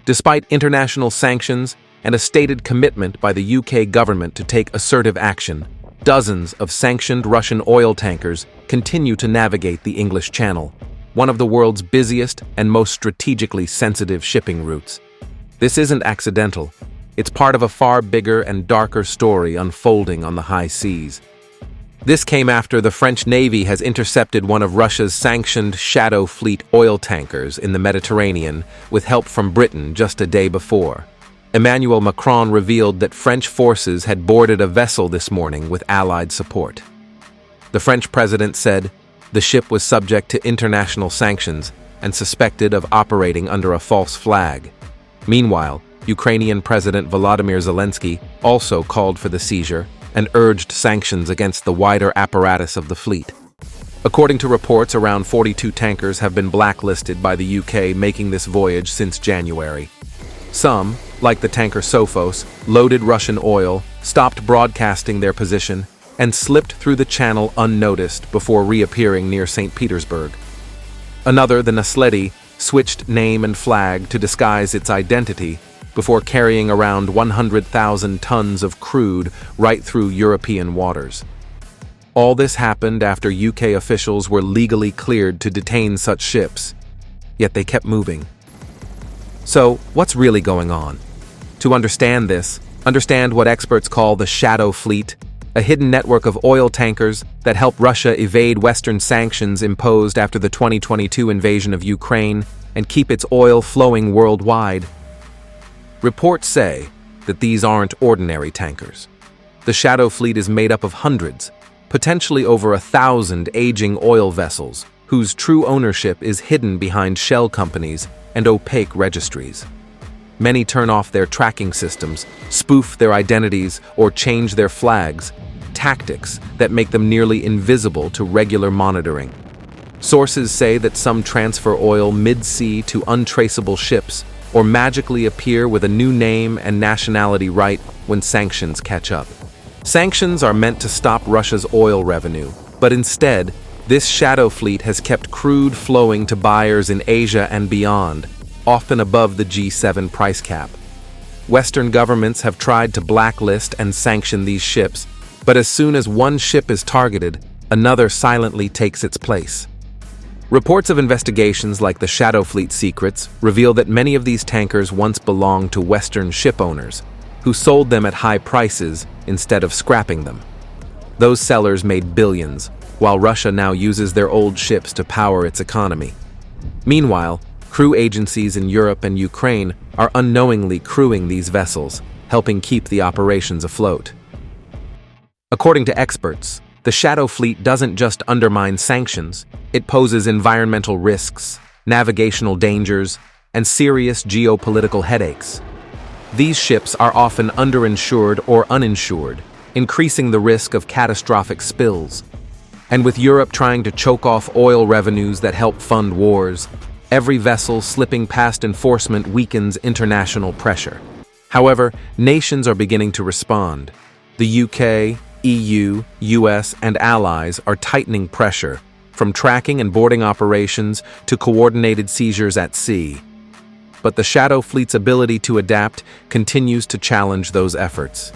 Despite international sanctions and a stated commitment by the UK government to take assertive action, dozens of sanctioned Russian oil tankers continue to navigate the English Channel, one of the world's busiest and most strategically sensitive shipping routes. This isn't accidental. It's part of a far bigger and darker story unfolding on the high seas. This came after the French Navy has intercepted one of Russia's sanctioned Shadow Fleet oil tankers in the Mediterranean with help from Britain just a day before. Emmanuel Macron revealed that French forces had boarded a vessel this morning with Allied support. The French president said the ship was subject to international sanctions and suspected of operating under a false flag. Meanwhile, Ukrainian President Volodymyr Zelensky also called for the seizure and urged sanctions against the wider apparatus of the fleet. According to reports, around 42 tankers have been blacklisted by the UK making this voyage since January. Some, like the tanker Sophos, loaded Russian oil, stopped broadcasting their position, and slipped through the channel unnoticed before reappearing near St. Petersburg. Another, the Nasledi, switched name and flag to disguise its identity before carrying around 100,000 tons of crude right through European waters. All this happened after UK officials were legally cleared to detain such ships, yet they kept moving. So, what's really going on? To understand this, understand what experts call the Shadow Fleet, a hidden network of oil tankers that help Russia evade Western sanctions imposed after the 2022 invasion of Ukraine and keep its oil flowing worldwide. Reports say that these aren't ordinary tankers. The Shadow Fleet is made up of hundreds, potentially over 1,000 aging oil vessels, whose true ownership is hidden behind shell companies and opaque registries. Many turn off their tracking systems, spoof their identities, or change their flags, tactics that make them nearly invisible to regular monitoring. Sources say that some transfer oil mid-sea to untraceable ships, or magically appear with a new name and nationality right when sanctions catch up. Sanctions are meant to stop Russia's oil revenue, but instead, this shadow fleet has kept crude flowing to buyers in Asia and beyond, often above the G7 price cap. Western governments have tried to blacklist and sanction these ships, but as soon as one ship is targeted, another silently takes its place. Reports of investigations like the Shadow Fleet secrets reveal that many of these tankers once belonged to Western ship owners, who sold them at high prices instead of scrapping them. Those sellers made billions, while Russia now uses their old ships to power its economy. Meanwhile, crew agencies in Europe and Ukraine are unknowingly crewing these vessels, helping keep the operations afloat. According to experts, the Shadow Fleet doesn't just undermine sanctions, it poses environmental risks, navigational dangers, and serious geopolitical headaches. These ships are often underinsured or uninsured, increasing the risk of catastrophic spills. And with Europe trying to choke off oil revenues that help fund wars, every vessel slipping past enforcement weakens international pressure. However, nations are beginning to respond. The UK, EU, US, and allies are tightening pressure, from tracking and boarding operations to coordinated seizures at sea. But the Shadow Fleet's ability to adapt continues to challenge those efforts.